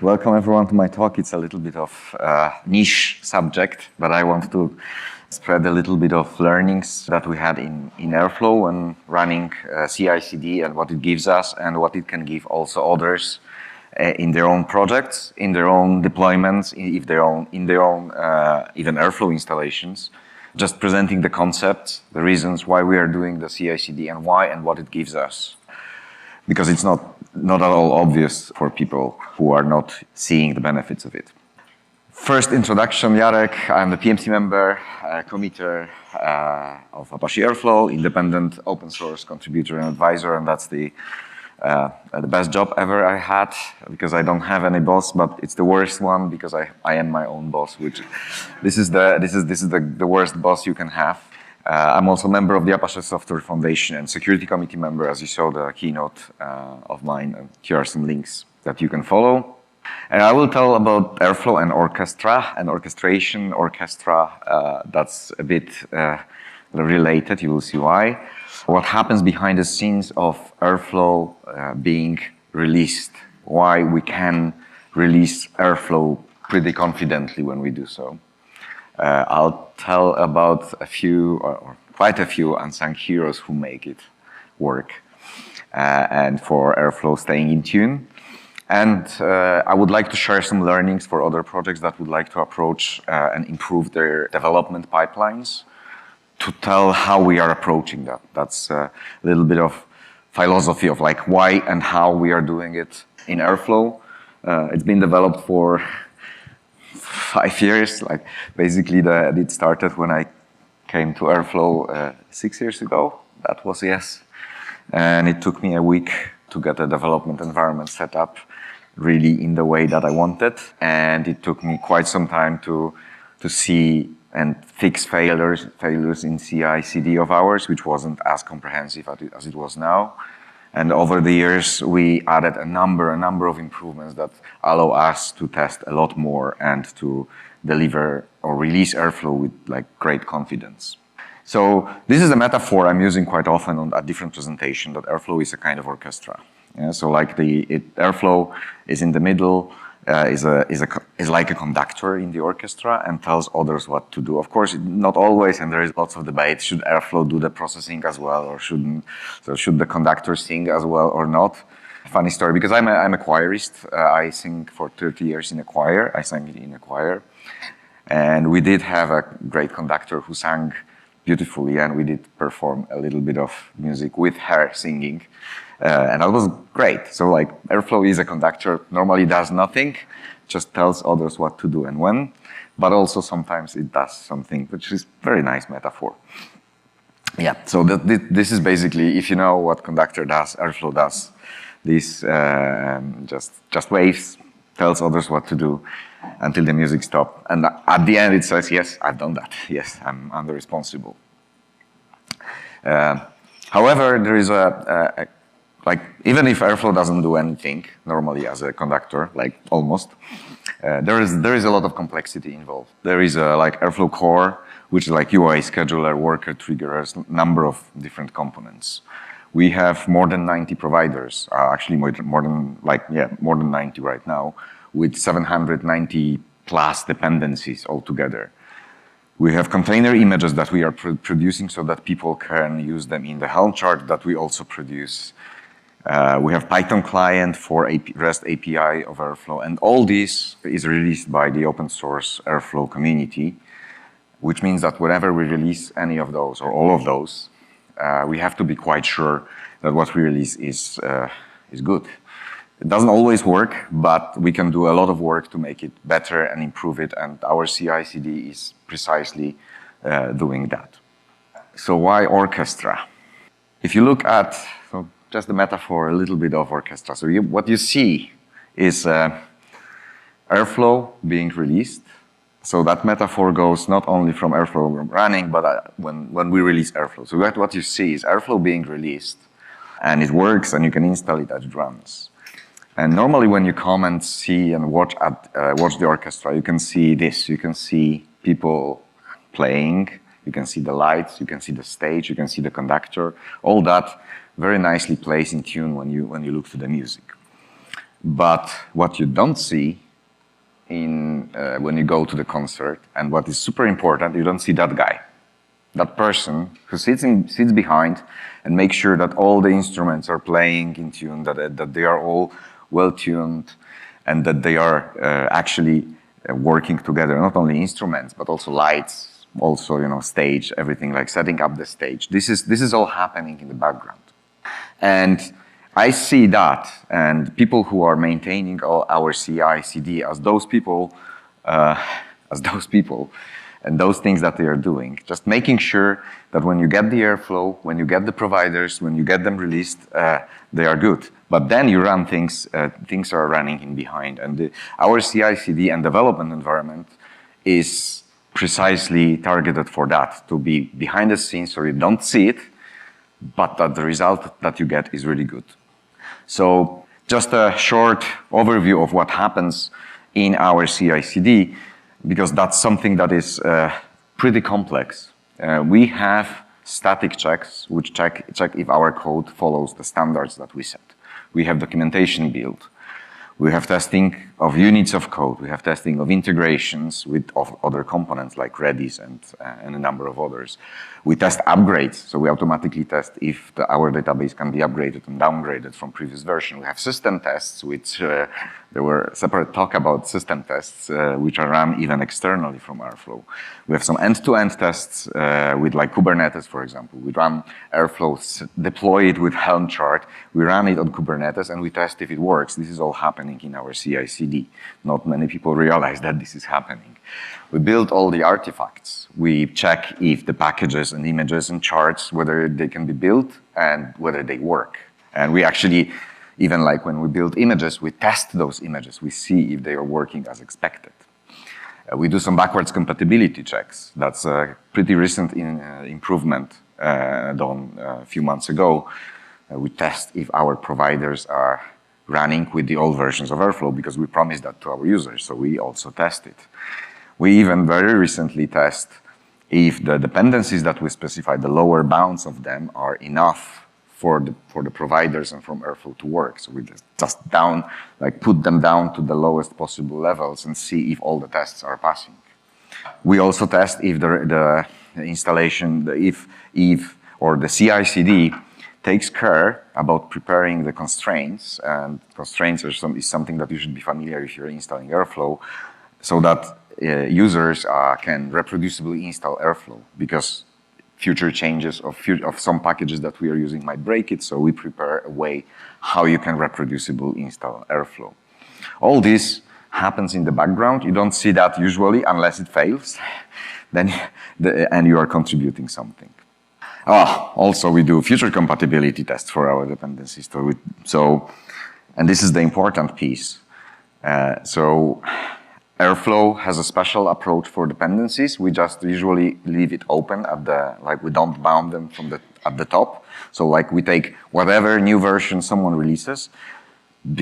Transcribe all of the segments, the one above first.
Welcome everyone to my talk. It's a little bit of a niche subject, but I want to spread a little bit of learnings that we had in Airflow and running CI/CD and what it gives us and what it can give also others in their own projects, in their own deployments, in their own even Airflow installations. Just presenting the concepts, the reasons why we are doing the CI/CD and why and what it gives us. Because it's not at all obvious for people who are not seeing the benefits of it. First introduction, Jarek. I'm the PMC member, committer of Apache Airflow, independent open source contributor and advisor, and that's the best job ever I had because I don't have any boss, but it's the worst one because I am my own boss, which this is the worst boss you can have. I'm also a member of the Apache Software Foundation and security committee member, as you saw the keynote of mine. And here are some links that you can follow. And I will tell about Airflow and Orchestra and orchestration. Orchestra, that's a bit related, you will see why. What happens behind the scenes of Airflow being released, why we can release Airflow pretty confidently when we do so. I'll tell about a few, or quite a few unsung heroes who make it work and for Airflow staying in tune. And I would like to share some learnings for other projects that would like to approach and improve their development pipelines to tell how we are approaching that. That's a little bit of philosophy of like why and how we are doing it in Airflow. It's been developed for 5 years, like basically it started when I came to Airflow 6 years ago. That was yes, and it took me a week to get a development environment set up really in the way that I wanted, and it took me quite some time to see and fix failures in CI/CD of ours, which wasn't as comprehensive as it was now. And over the years, we added a number of improvements that allow us to test a lot more and to deliver or release Airflow with like great confidence. So this is a metaphor I'm using quite often on a different presentation, that Airflow is a kind of orchestra. Yeah, so like Airflow is in the middle, is like a conductor in the orchestra and tells others what to do. Of course, not always, and there is lots of debate. Should Airflow do the processing as well, or shouldn't? So should the conductor sing as well or not? Funny story, because I'm a choirist. I sing for 30 years in a choir. I sang in a choir, and we did have a great conductor who sang beautifully, and we did perform a little bit of music with her singing. And that was great. So like Airflow is a conductor, normally does nothing, just tells others what to do and when, but also sometimes it does something, which is very nice metaphor. Yeah, so this is basically, if you know what conductor does, Airflow does. This just waves, tells others what to do until the music stops. And at the end it says, yes, I've done that. Yes, I'm the responsible. However, there is like, even if Airflow doesn't do anything normally as a conductor, like almost, there is a lot of complexity involved. There is like Airflow core, which is like UI scheduler, worker, triggers, number of different components. We have more than 90 providers, actually more than 90 right now, with 790 plus dependencies altogether. We have container images that we are producing so that people can use them in the Helm chart that we also produce. We have Python client for REST API of Airflow, and all this is released by the open source Airflow community, which means that whenever we release any of those or all of those, we have to be quite sure that what we release is good. It doesn't always work, but we can do a lot of work to make it better and improve it, and our CI/CD is precisely doing that. So why Orchestra? If you look at just the metaphor, a little bit of orchestra. So what you see is Airflow being released. So that metaphor goes not only from Airflow running, but when we release Airflow. So what you see is Airflow being released, and it works, and you can install it as it runs. And normally when you come and see and watch the orchestra, you can see this. You can see people playing, you can see the lights, you can see the stage, you can see the conductor, all that very nicely plays in tune when you look to the music. But what you don't see when you go to the concert, and what is super important, you don't see that guy, that person who sits behind and makes sure that all the instruments are playing in tune, that they are all well tuned, and that they are actually working together. Not only instruments, but also lights, also stage, everything like setting up the stage. This is all happening in the background, and I see that, and people who are maintaining all our CI/CD as those people, and those things that they are doing, just making sure that when you get the airflow, when you get the providers, when you get them released, they are good. But then you run things are running in behind, and our CI/CD and development environment is precisely targeted for that, to be behind the scenes so you don't see it, but that the result that you get is really good. So just a short overview of what happens in our CI/CD, because that's something that is pretty complex. We have static checks, which check if our code follows the standards that we set. We have documentation build. We have testing of units of code. We have testing of integrations of other components like Redis and a number of others. We test upgrades, so we automatically test if our database can be upgraded and downgraded from previous version. We have system tests, which there were separate talk about system tests, which are run even externally from Airflow. We have some end-to-end tests with like Kubernetes, for example. We run Airflow, deploy it with Helm chart. We run it on Kubernetes and we test if it works. This is all happening in our CI/CD. Not many people realize that this is happening. We build all the artifacts. We check if the packages and images and charts, whether they can be built and whether they work. And we actually, even like when we build images, we test those images. We see if they are working as expected. We do some backwards compatibility checks. That's a pretty recent improvement done a few months ago. We test if our providers are running with the old versions of Airflow, because we promised that to our users, so we also test it. We even very recently test if the dependencies that we specify, the lower bounds of them, are enough for the providers and from Airflow to work. So we just put them down to the lowest possible levels and see if all the tests are passing. We also test if the installation, or the CI/CD takes care about preparing the constraints, and constraints is something that you should be familiar if you're installing Airflow, so that users can reproducibly install Airflow, because future changes of some packages that we are using might break it, so we prepare a way how you can reproducibly install Airflow. All this happens in the background. You don't see that usually unless it fails, and you are contributing something. Also, we do future compatibility tests for our dependencies. And this is the important piece. So Airflow has a special approach for dependencies. We just usually leave it open we don't bound them at the top. So we take whatever new version someone releases,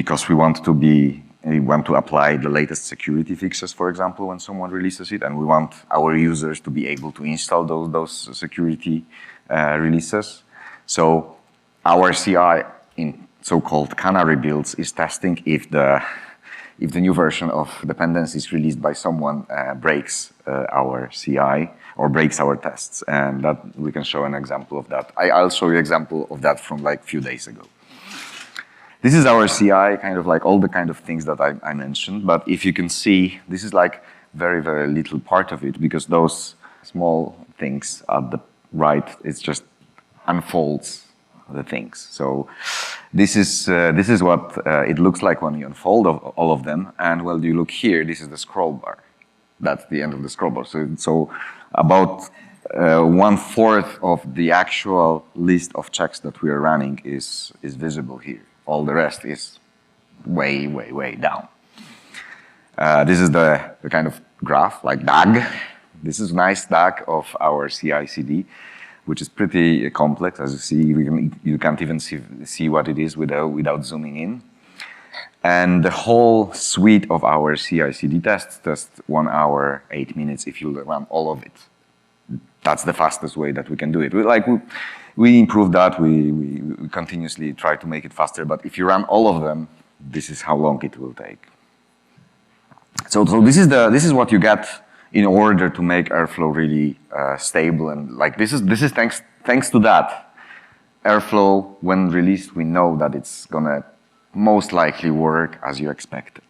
because we want to apply the latest security fixes, for example, when someone releases it, and we want our users to be able to install those security releases. So our CI in so-called canary builds is testing if the new version of dependencies released by someone breaks our CI or breaks our tests, and that we can show an example of that. I'll show you an example of that from a few days ago. This is our CI, kind of all the kind of things that I mentioned, but if you can see, this is very, very little part of it, because those small things at the right, it just unfolds the things. So this is what it looks like when you unfold all of them. And when you look here, this is the scroll bar. That's the end of the scroll bar. So about 1/4 of the actual list of checks that we are running is visible here. All the rest is way, way, way down. This is the kind of graph, DAG. This is a nice DAG of our CI/CD, which is pretty complex. As you see, you can't even see what it is without zooming in. And the whole suite of our CI/CD tests test 1 hour, 8 minutes if you run all of it. That's the fastest way that we can do it. We improve that. We continuously try to make it faster. But if you run all of them, this is how long it will take. So this is what you get in order to make Airflow really stable, and like this is thanks to that. Airflow, when released, we know that it's gonna most likely work as you expected.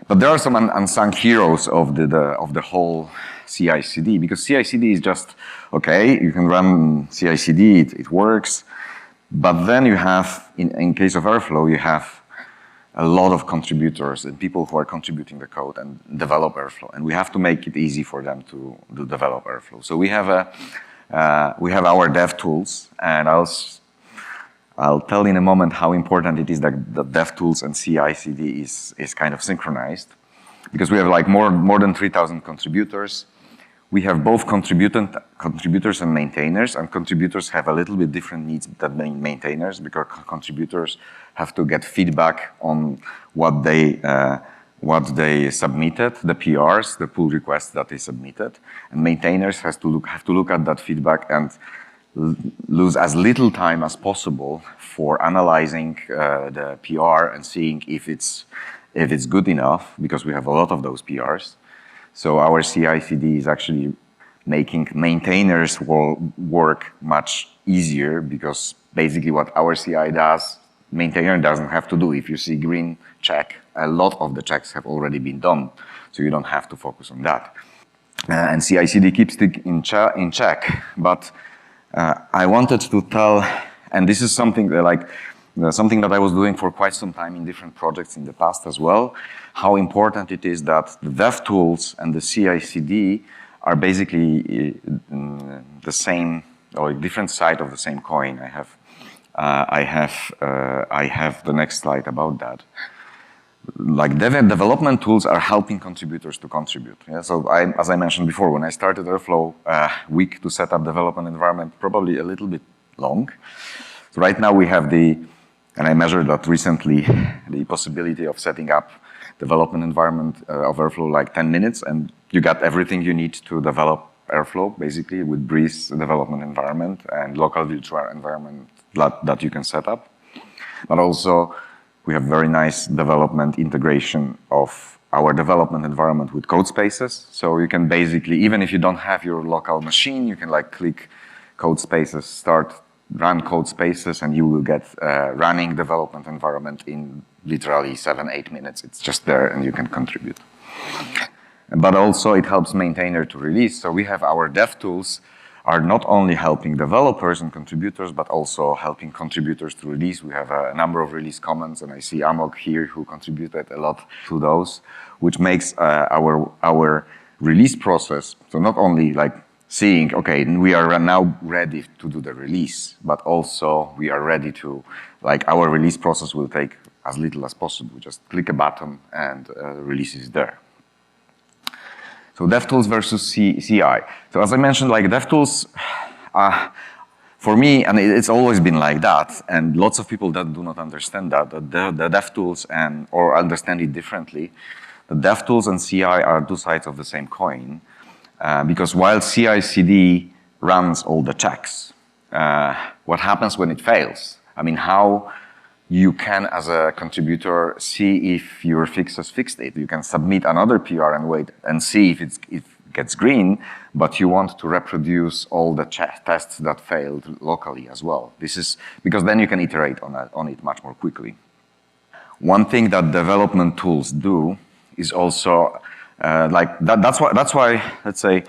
But there are some unsung heroes of the whole CI/CD, because CI/CD is just okay. You can run CI/CD, it works, but then you have, in case of Airflow, you have a lot of contributors and people who are contributing the code and develop Airflow, and we have to make it easy for them to develop Airflow. So we have our dev tools, and I'll tell in a moment how important it is that the dev tools and CI/CD is kind of synchronized, because we have like more than 3,000 contributors. We have both contributors and maintainers, and contributors have a little bit different needs than maintainers, because contributors have to get feedback on what they submitted, the PRs, the pull requests that they submitted, and maintainers have to look at that feedback and lose as little time as possible for analyzing the PR and seeing if it's good enough, because we have a lot of those PRs. So our CI/CD is actually making maintainers work much easier, because basically what our CI does, maintainer doesn't have to do. If you see green check, a lot of the checks have already been done, so you don't have to focus on that. And CI/CD keeps it in check. But I wanted to tell, and this is something that I was doing for quite some time in different projects in the past as well, how important it is that the dev tools and the CI/CD are basically the same, or different side of the same coin. I have the next slide about that. Like development tools are helping contributors to contribute. Yeah? So as I mentioned before, when I started Airflow, week to set up development environment, probably a little bit long. So right now we have and I measured that recently, the possibility of setting up development environment of Airflow like 10 minutes, and you got everything you need to develop Airflow, basically, with Breeze development environment and local virtual environment that you can set up. But also, we have very nice development integration of our development environment with code spaces. So you can basically, even if you don't have your local machine, you can like click code spaces, run code spaces, and you will get running development environment in literally 7-8 minutes. It's just there, and you can contribute. But also it helps maintainer to release. So we have our dev tools are not only helping developers and contributors, but also helping contributors to release. We have a number of release comments, and I see Amok here who contributed a lot to those, which makes our release process, so not only like seeing, okay, we are now ready to do the release, but also we are ready to, like, our release process will take as little as possible. Just click a button and release is there. So DevTools versus CI. So as I mentioned, like DevTools, for me, and it's always been like that, and lots of people that do not understand that the DevTools or understand it differently. The DevTools and CI are two sides of the same coin, because while CI/CD runs all the checks, what happens when it fails? I mean, how you can, as a contributor, see if your fix has fixed it. You can submit another PR and wait and see if it gets green, but you want to reproduce all the tests that failed locally as well. This is because then you can iterate on it much more quickly. One thing that development tools do is also like that. That's why let's say,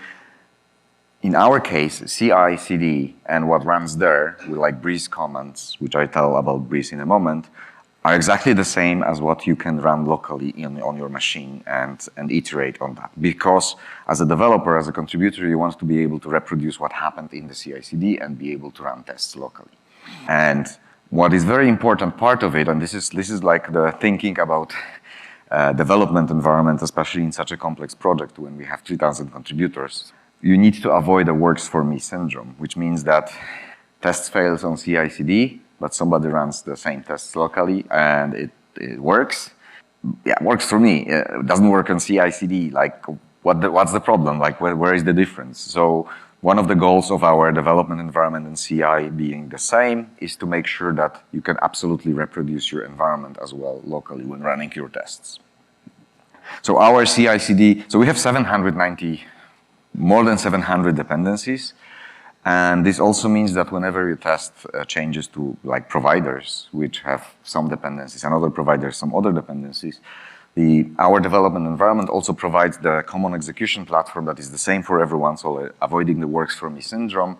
in our case, CI/CD and what runs there, with like Breeze commands, which I tell about Breeze in a moment, are exactly the same as what you can run locally on your machine and iterate on that. Because as a developer, as a contributor, you want to be able to reproduce what happened in the CI/CD and be able to run tests locally. And what is very important part of it, and this is like the thinking about development environment, especially in such a complex project when we have 3,000 contributors, you need to avoid a works for me syndrome, which means that test fails on CI/CD, but somebody runs the same tests locally and it works. Yeah, it works for me. It doesn't work on CI/CD. Like, what's the problem? Like, where is the difference? So one of the goals of our development environment and CI being the same is to make sure that you can absolutely reproduce your environment as well locally when running your tests. So our CI/CD, so we have 790, more than 700 dependencies. And this also means that whenever you test changes to like providers, which have some dependencies, and other providers some other dependencies, our development environment also provides the common execution platform that is the same for everyone, so avoiding the works for me syndrome.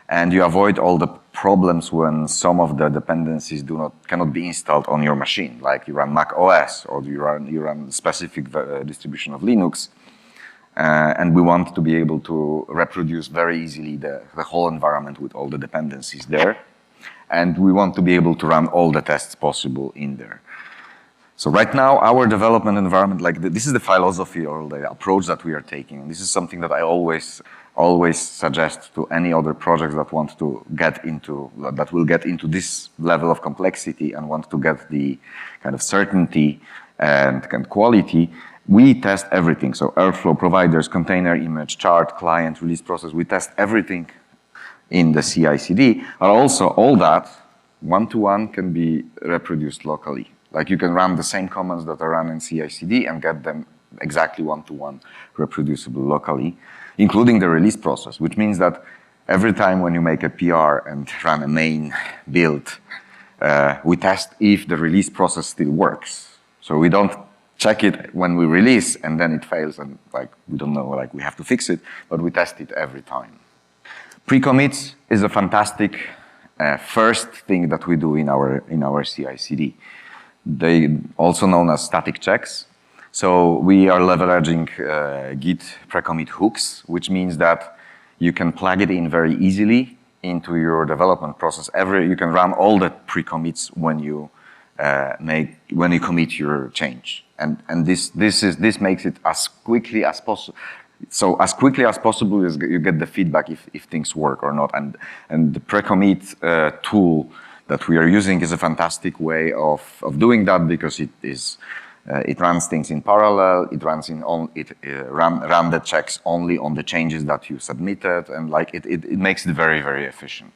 And you avoid all the problems when some of the dependencies cannot be installed on your machine, like you run Mac OS or you run specific distribution of Linux. And we want to be able to reproduce very easily the whole environment with all the dependencies there. And we want to be able to run all the tests possible in there. So right now, our development environment, this is the philosophy or the approach that we are taking. This is something that I always suggest to any other projects that want to that will get into this level of complexity and want to get the kind of certainty and quality. We test everything. So Airflow, providers, container, image, chart, client, release process, we test everything in the CI/CD, but also all that one-to-one can be reproduced locally. Like you can run the same commands that are run in CI/CD and get them exactly one-to-one reproducible locally, including the release process, which means that every time when you make a PR and run a main build, we test if the release process still works. So we don't check it when we release and then it fails and we don't know, we have to fix it, but we test it every time. Pre-commits is a fantastic first thing that we do in our CI/CD. They also known as static checks. So we are leveraging Git pre-commit hooks, which means that you can plug it in very easily into your development process. You can run all the pre-commits when you commit your change. And this makes it as quickly as possible. So as quickly as possible, you get the feedback if things work or not. And the pre-commit tool that we are using is a fantastic way of doing that because it runs things in parallel. It runs run the checks only on the changes that you submitted, and it makes it very, very efficient.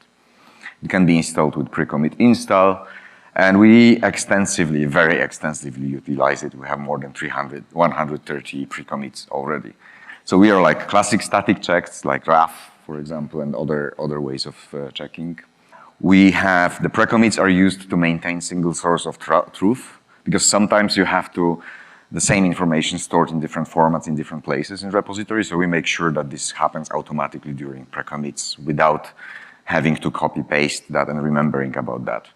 It can be installed with pre-commit install. And we very extensively utilize it. We have more than 130 pre-commits already. So we are like classic static checks, like RAF, for example, and other ways of checking. The pre-commits are used to maintain single source of truth, because sometimes you have the same information stored in different formats in different places in repository. So we make sure that this happens automatically during pre-commits without having to copy-paste that and remembering about that.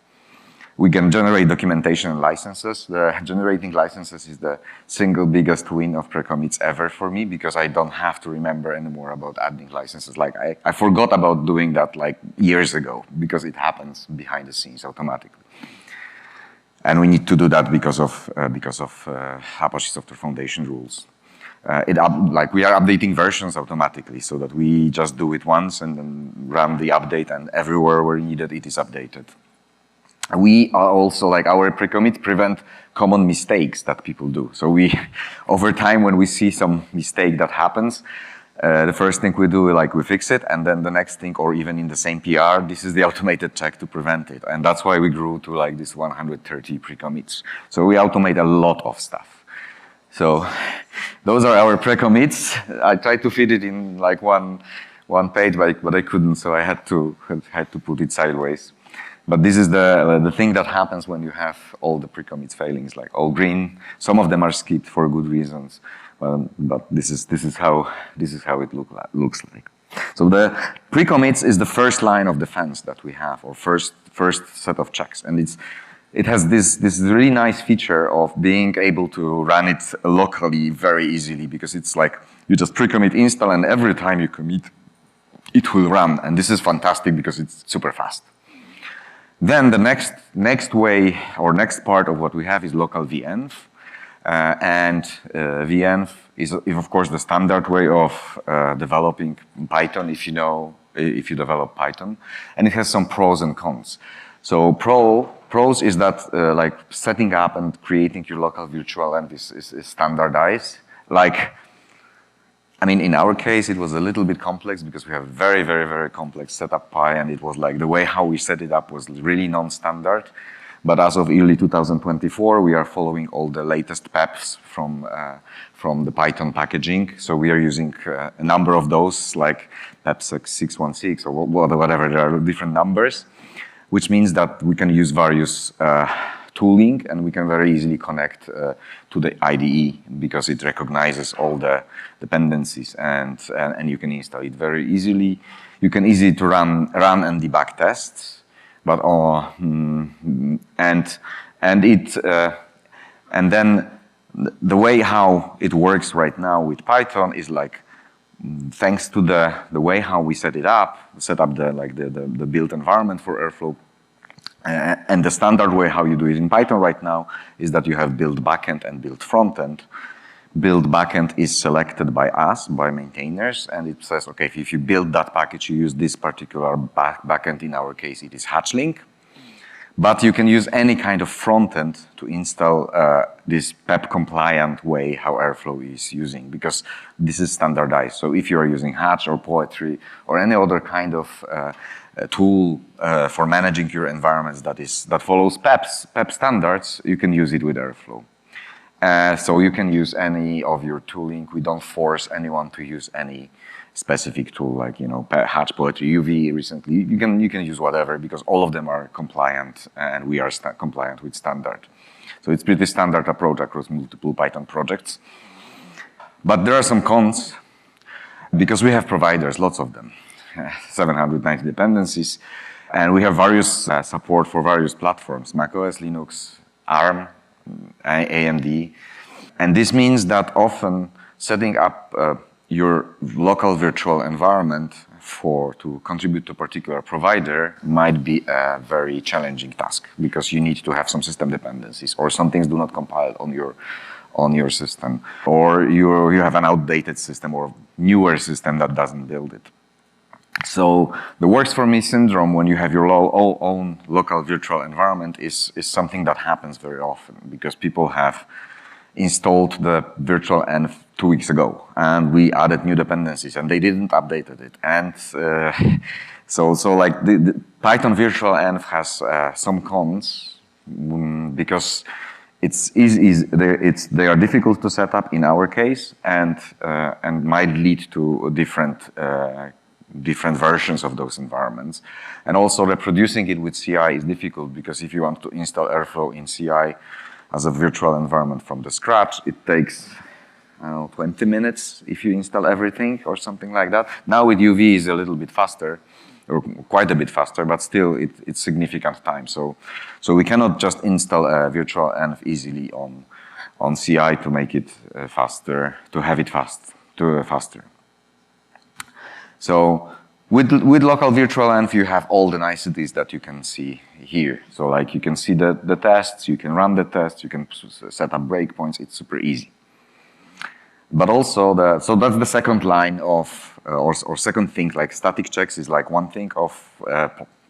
We can generate documentation and licenses. Generating licenses is the single biggest win of pre-commits ever for me because I don't have to remember anymore about adding licenses. I forgot about doing that years ago because it happens behind the scenes automatically. And we need to do that because of Apache Software Foundation rules. We are updating versions automatically so that we just do it once and then run the update, and everywhere where needed it is updated. We are also, our pre-commits prevent common mistakes that people do. So over time, when we see some mistake that happens, the first thing we do, we fix it, and then the next thing, or even in the same PR, this is the automated check to prevent it. And that's why we grew to this 130 pre-commits. So we automate a lot of stuff. So those are our pre-commits. I tried to fit it in one page, but I couldn't, so I had to put it sideways. But this is the thing that happens when you have all the pre-commits failing. It's all green. Some of them are skipped for good reasons, but this is how it looks like. So the pre-commits is the first line of defense that we have, or first set of checks, and it has this really nice feature of being able to run it locally very easily because it's you just pre-commit install, and every time you commit, it will run, and this is fantastic because it's super fast. Then the next way or next part of what we have is local venv, and venv is of course the standard way of developing Python if you develop Python, and it has some pros and cons. So pros is that setting up and creating your local virtual env is standardized. I mean, in our case, it was a little bit complex because we have very, very, very complex setup pi, and it was like the way how we set it up was really non-standard. But as of early 2024, we are following all the latest PEPs from the Python packaging. So we are using a number of those, like PEP 616 or whatever. There are different numbers, which means that we can use various tooling, and we can very easily connect to the IDE because it recognizes all the dependencies, and you can install it very easily. You can easily to run and debug tests, but and then the way how it works right now with Python is like, thanks to the way how we set up the build environment for Airflow. And the standard way how you do it in Python right now is that you have build backend and build frontend. Build backend is selected by us, by maintainers, and it says, okay, if you build that package, you use this particular backend. In our case, it is Hatchlink. But you can use any kind of frontend to install this PEP compliant way how Airflow is using, because this is standardized. So if you are using Hatch or Poetry or any other kind of tool for managing your environments that follows PEP standards, you can use it with Airflow. So you can use any of your tooling. We don't force anyone to use any specific tool, like, you know, Hatch, Poetry, UV recently. You can use whatever, because all of them are compliant, and we are compliant with standard. So it's pretty standard approach across multiple Python projects. But there are some cons, because we have providers, lots of them, 790 dependencies, and we have various support for various platforms, macOS, Linux, ARM, AMD. And this means that often setting up your local virtual environment to contribute to a particular provider might be a very challenging task, because you need to have some system dependencies, or some things do not compile on your system, or you have an outdated system or newer system that doesn't build it. So the works for me syndrome, when you have your own local virtual environment, is something that happens very often, because people have installed the virtual env 2 weeks ago, and we added new dependencies, and they didn't update it. And so like the Python virtual env has some cons, because they are difficult to set up in our case, and might lead to different versions of those environments. And also reproducing it with CI is difficult, because if you want to install Airflow in CI as a virtual environment from the scratch, it takes, I don't know, 20 minutes if you install everything or something like that. Now with UV is a little bit faster, or quite a bit faster, but still it's significant time. So we cannot just install a virtual env easily on CI to make it faster, to have it faster. So with local virtual env, you have all the niceties that you can see here. So like you can see the tests, you can run the tests, you can set up breakpoints. It's super easy. But also, so that's the second line of, or second thing, like static checks is like one thing of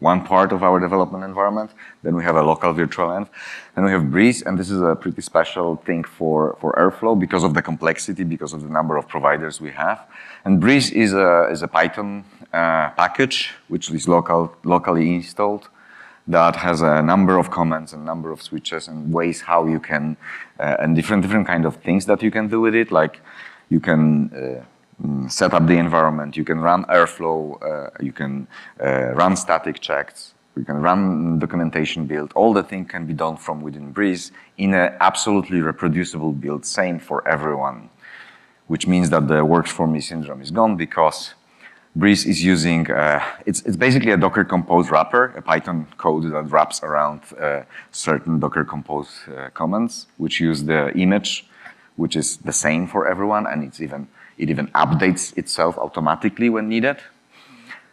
one part of our development environment. Then we have a local virtual env. Then we have Breeze, and this is a pretty special thing for Airflow because of the complexity, because of the number of providers we have. And Breeze is a Python package, which is locally installed, that has a number of commands and number of switches and ways how you can, and different kind of things that you can do with it. Like you can set up the environment, you can run Airflow, you can run static checks, you can run documentation build. All the things can be done from within Breeze in an absolutely reproducible build, same for everyone, which means that the works for me syndrome is gone, because Breeze is using, it's basically a Docker Compose wrapper, a Python code that wraps around certain Docker Compose commands, which use the image, which is the same for everyone, and it even updates itself automatically when needed.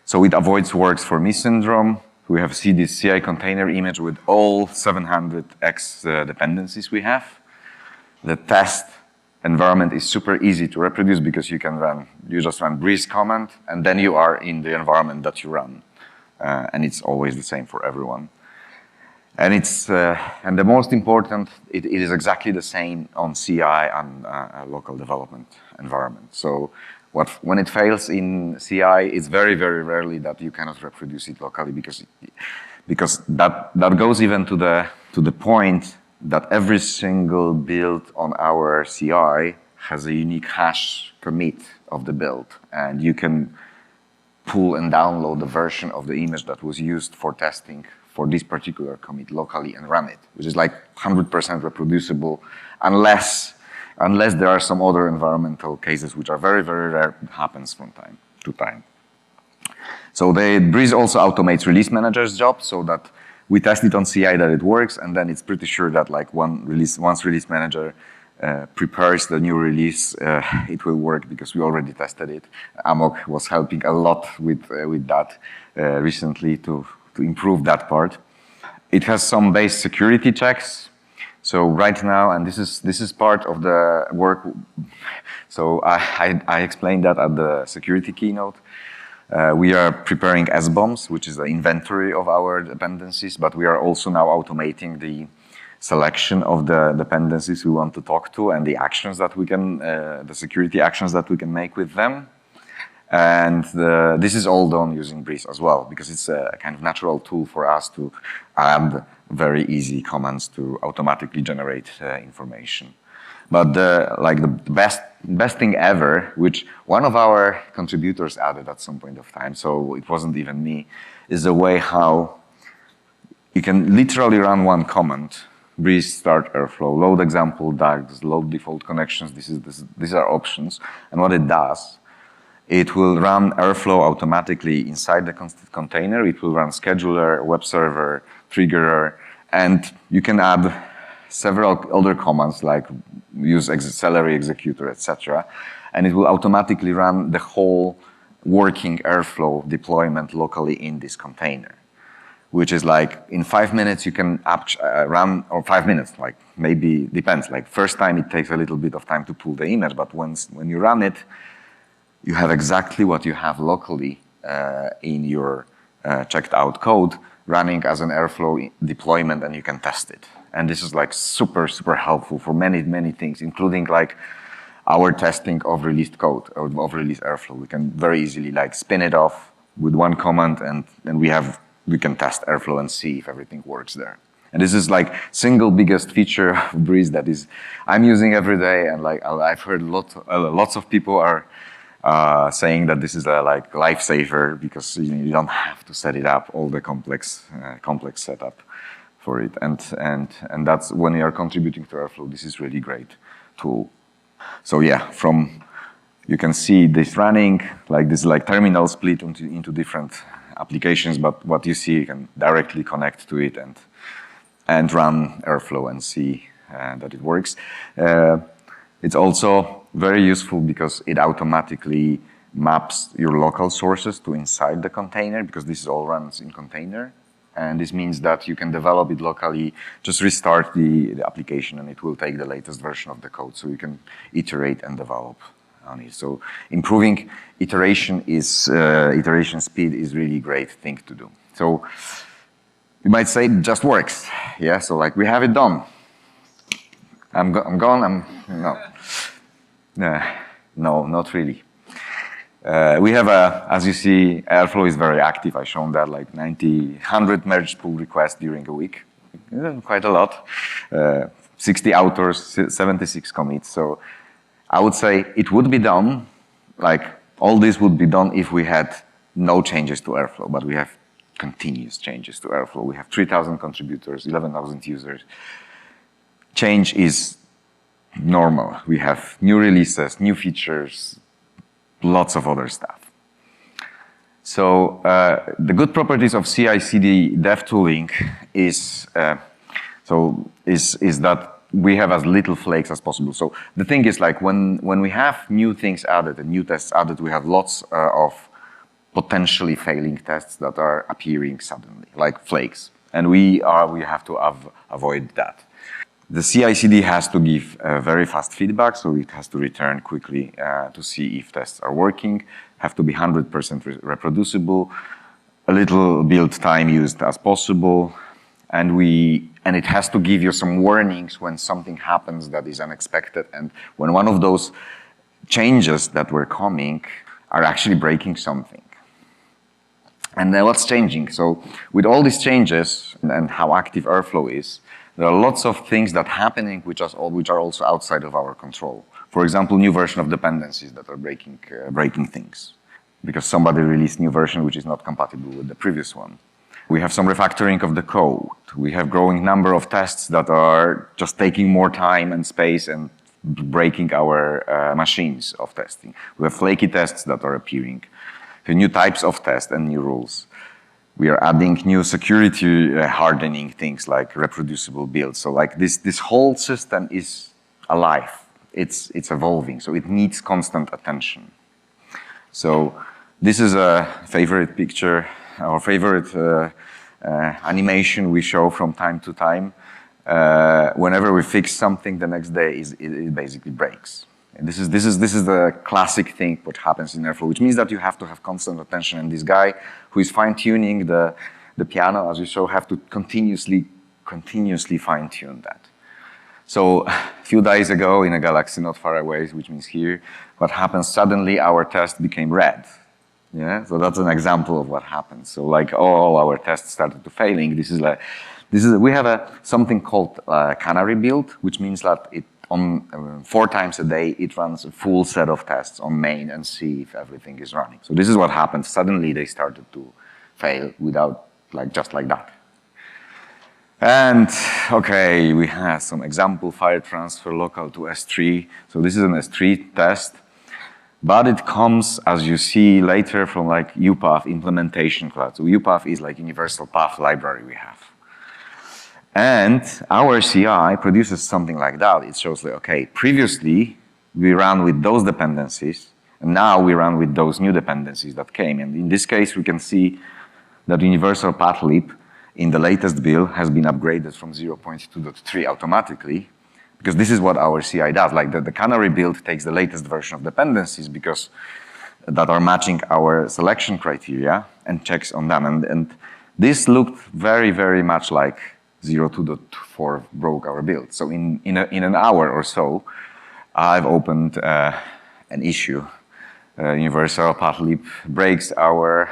So it avoids works for me syndrome. We have this CI container image with all 700x dependencies we have. The test environment is super easy to reproduce, because you just run Breeze command, and then you are in the environment that you run. And it's always the same for everyone. And and the most important, it is exactly the same on CI and a local development environment. So when it fails in CI, it's very, very rarely that you cannot reproduce it locally because that goes even to the point that every single build on our CI has a unique hash commit of the build, and you can pull and download the version of the image that was used for testing for this particular commit locally and run it, which is like 100% reproducible, unless there are some other environmental cases which are very, very rare. It happens from time to time. So Breeze also automates release manager's job, so that we test it on CI that it works, and then it's pretty sure that like once release manager prepares the new release, it will work because we already tested it. Amok was helping a lot with that recently to improve that part. It has some base security checks. So right now, and this is part of the work. So I explained that at the security keynote. We are preparing SBOMs, which is the inventory of our dependencies, but we are also now automating the selection of the dependencies we want to talk to and the actions that we can, the security actions that we can make with them. And this is all done using Breeze as well, because it's a kind of natural tool for us to add very easy commands to automatically generate information. But the best thing ever, which one of our contributors added at some point of time, so it wasn't even me, is the way how you can literally run one command: Breeze start Airflow, load example DAGs, load default connections. These are options, and what it does, it will run Airflow automatically inside the container. It will run scheduler, web server, triggerer, and you can add several other commands like use celery executor, etc. And it will automatically run the whole working Airflow deployment locally in this container, which is like in 5 minutes you can run, or 5 minutes, like maybe depends. Like first time it takes a little bit of time to pull the image, but when you run it, you have exactly what you have locally in your checked out code running as an Airflow deployment, and you can test it. And this is like super, super helpful for many, many things, including like our testing of released code, or of released Airflow. We can very easily like spin it off with one command, and we can test Airflow and see if everything works there. And this is like single biggest feature of Breeze that is I'm using every day, and like I've heard lots of people are saying that this is a like lifesaver, because you don't have to set it up, all the complex setup for it, and that's when you are contributing to Airflow. This is really great tool. So yeah, you can see this running like this, like terminal split into different applications, but what you see, you can directly connect to it and run Airflow and see that it works. It's also very useful because it automatically maps your local sources to inside the container, because this all runs in container. And this means that you can develop it locally, just restart the application, and it will take the latest version of the code, so you can iterate and develop on it. So improving iteration speed is really great thing to do. So you might say it just works. Yeah, so like we have it done. I'm gone, no, not really. We have as you see, Airflow is very active. I've shown that, like 100 merge pull requests during a week. Quite a lot. 60 authors, 76 commits. So I would say it would be done, like all this would be done if we had no changes to Airflow, but we have continuous changes to Airflow. We have 3,000 contributors, 11,000 users. Change is normal. We have new releases, new features, lots of other stuff. So the good properties of CI/CD dev tooling is that we have as little flakes as possible. So the thing is, like when we have new things added and new tests added, we have lots of potentially failing tests that are appearing suddenly, like flakes, and we have to avoid that. The CI/CD has to give very fast feedback, so it has to return quickly to see if tests are working, have to be 100% reproducible, a little build time used as possible, and it has to give you some warnings when something happens that is unexpected, and when one of those changes that were coming are actually breaking something. And then what's changing? So with all these changes and how active Airflow is, there are lots of things that are happening which are also outside of our control. For example, new version of dependencies that are breaking things because somebody released new version which is not compatible with the previous one. We have some refactoring of the code. We have growing number of tests that are just taking more time and space and breaking our machines of testing. We have flaky tests that are appearing. We have new types of tests and new rules. We are adding new security hardening things like reproducible builds. So like this whole system is alive. It's evolving. So it needs constant attention. So this is a favorite picture, our favorite animation we show from time to time. Whenever we fix something, the next day it basically breaks. And this is the classic thing what happens in Airflow, which means that you have to have constant attention. And this guy who is fine-tuning the piano, as you show, have to continuously fine-tune that. So a few days ago in a galaxy not far away, which means here, what happens? Suddenly our test became red. Yeah, so that's an example of what happens. So like all our tests started to failing. We have something called canary build, which means that it on 4 times a day it runs a full set of tests on main and see if everything is running. So this is what happened. Suddenly they started to fail without just like that. And okay, we have some example file transfer local to S3. So this is an S3 test. But it comes, as you see later, from like UPath implementation class. So UPath is like universal path library we have. And our CI produces something like that. It shows like, okay, previously we ran with those dependencies, and now we run with those new dependencies that came. And in this case, we can see that universal path lib in the latest build has been upgraded from 0.2.3 automatically. Because this is what our CI does. Like the canary build takes the latest version of dependencies because that are matching our selection criteria and checks on them. And this looked very, very much like 0.2.4 broke our build. So in an hour or so, I've opened an issue. Universal path lib breaks our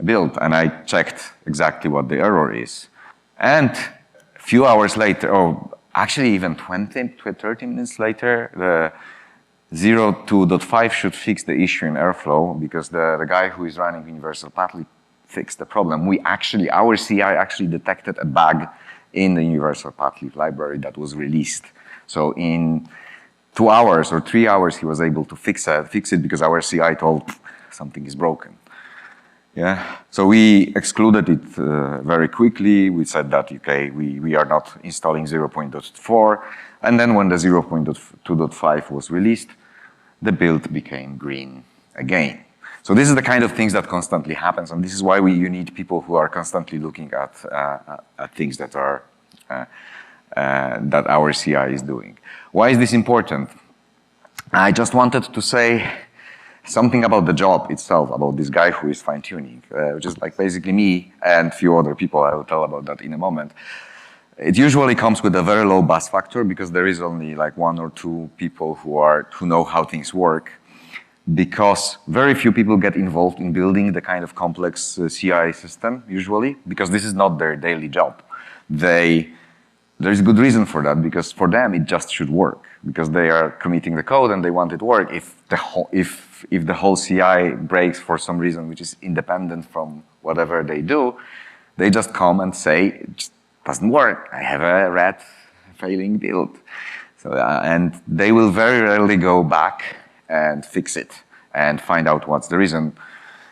build, and I checked exactly what the error is. And a few hours later, actually even 30 minutes later, the 0.2.5 should fix the issue in Airflow because the guy who is running universal path lib fixed the problem. Our CI actually detected a bug in the universal path lib library that was released. So in 2 hours or 3 hours, he was able to fix it because our CI told something is broken. Yeah, so we excluded it very quickly. We said that, okay, we are not installing 0.4. And then when the 0.2.5 was released, the build became green again. So this is the kind of things that constantly happens. And this is why you need people who are constantly looking at things that are that our CI is doing. Why is this important? I just wanted to say something about the job itself, about this guy who is fine-tuning, which is like basically me and a few other people. I will tell about that in a moment. It usually comes with a very low buzz factor because there is only like 1 or 2 people who know how things work, because very few people get involved in building the kind of complex CI system usually, because this is not their daily job. There's a good reason for that, because for them it just should work, because they are committing the code and they want it to work. If the whole CI breaks for some reason which is independent from whatever they do, they just come and say, it just doesn't work. I have a red failing build. So, and they will very rarely go back and fix it and find out what's the reason,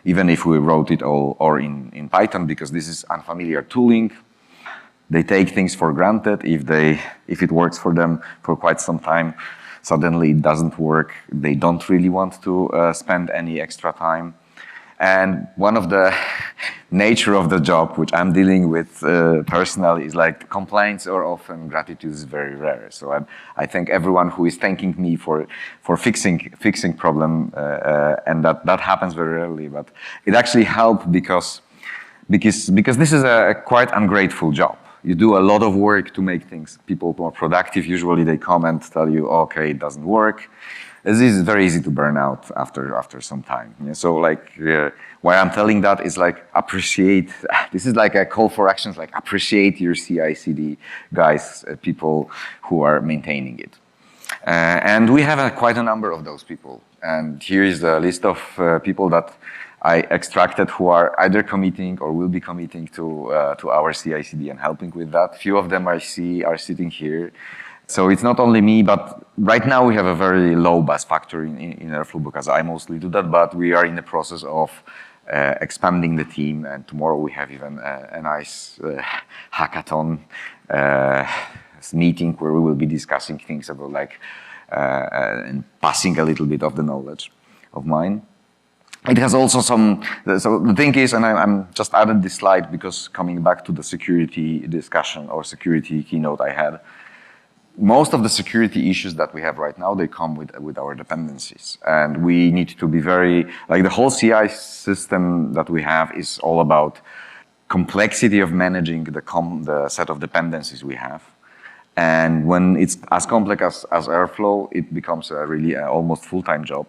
even if we wrote it all or in Python, because this is unfamiliar tooling. They take things for granted. If it works for them for quite some time, suddenly it doesn't work. They don't really want to spend any extra time. And one of the nature of the job, which I'm dealing with personally, is like complaints are often, gratitude is very rare. So I thank everyone who is thanking me for fixing problem, and that happens very rarely. But it actually helped because this is a quite ungrateful job. you do a lot of work to make people more productive. Usually they comment, tell you, okay, it doesn't work. This is very easy to burn out after some time. Yeah, so like, why I'm telling that is like appreciate. This is like a call for actions. Like appreciate your CI/CD guys, people who are maintaining it. And we have quite a number of those people. And here is the list of people that I extracted who are either committing or will be committing to our CI/CD and helping with that. Few of them I see are sitting here. So it's not only me, but right now we have a very low bus factor in Airflow because I mostly do that, but we are in the process of expanding the team, and tomorrow we have even a nice hackathon meeting where we will be discussing things about like and passing a little bit of the knowledge of mine. It has also some, so the thing is, and I'm just added this slide because coming back to the security discussion or security keynote I had, most of the security issues that we have right now, they come with our dependencies. And we need to be very, like the whole CI system that we have is all about complexity of managing the set of dependencies we have. And when it's as complex as Airflow, it becomes a really almost full-time job.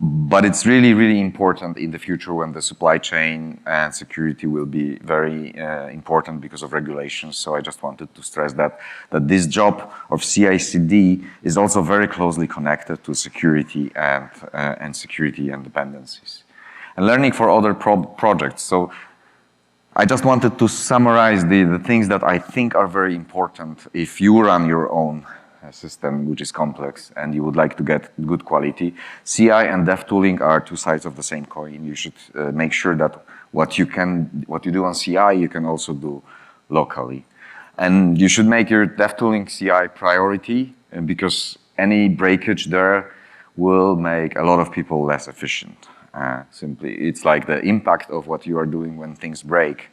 But it's really, really important in the future when the supply chain and security will be very important because of regulations. So I just wanted to stress that this job of CI/CD is also very closely connected to security and security and dependencies. And learning for other projects. So I just wanted to summarize the things that I think are very important if you run your own system which is complex and you would like to get good quality. CI and dev tooling are two sides of the same coin. You should make sure that what you do on CI you can also do locally. And you should make your dev tooling CI priority because any breakage there will make a lot of people less efficient. Simply, it's like the impact of what you are doing when things break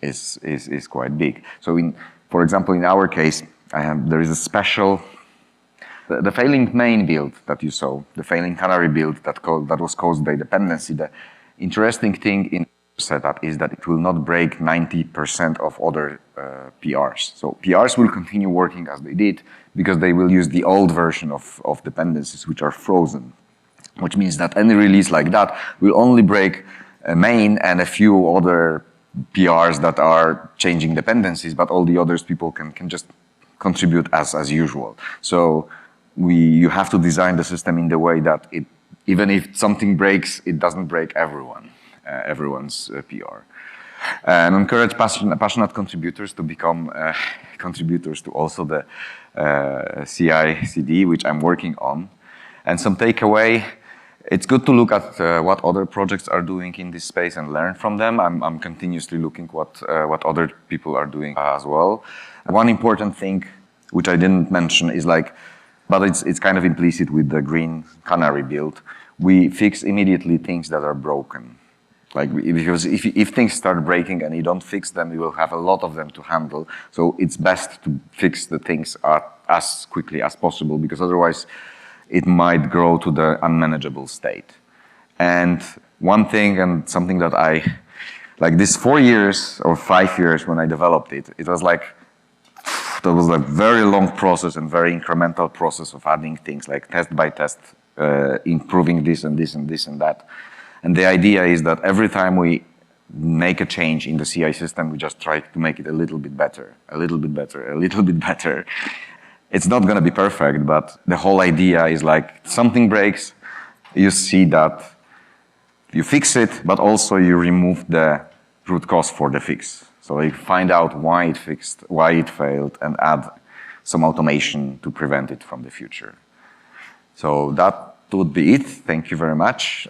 is quite big. So for example, in our case, there is a special, the failing main build that you saw, the failing canary build that was caused by dependency. The interesting thing in setup is that it will not break 90% of other PRs. So PRs will continue working as they did because they will use the old version of dependencies which are frozen, which means that any release like that will only break a main and a few other PRs that are changing dependencies, but all the others people can just contribute as usual. So you have to design the system in the way that even if something breaks, it doesn't break everyone's PR. And encourage passionate contributors to become contributors to also the CI/CD, which I'm working on. And some takeaway, it's good to look at what other projects are doing in this space and learn from them. I'm continuously looking what other people are doing as well. One important thing, which I didn't mention, is but it's kind of implicit with the green canary build. We fix immediately things that are broken. Because if things start breaking and you don't fix them, you will have a lot of them to handle. So it's best to fix the things as quickly as possible, because otherwise it might grow to the unmanageable state. And one thing, and something that this 4 years or 5 years when I developed it, it was that was a very long process and very incremental process of adding things like test by test, improving this and this and this and that. And the idea is that every time we make a change in the CI system, we just try to make it a little bit better, a little bit better, a little bit better. It's not going to be perfect, but the whole idea is something breaks, you see that you fix it, but also you remove the root cause for the fix. So you find out why it failed, and add some automation to prevent it from the future. So that would be it. Thank you very much.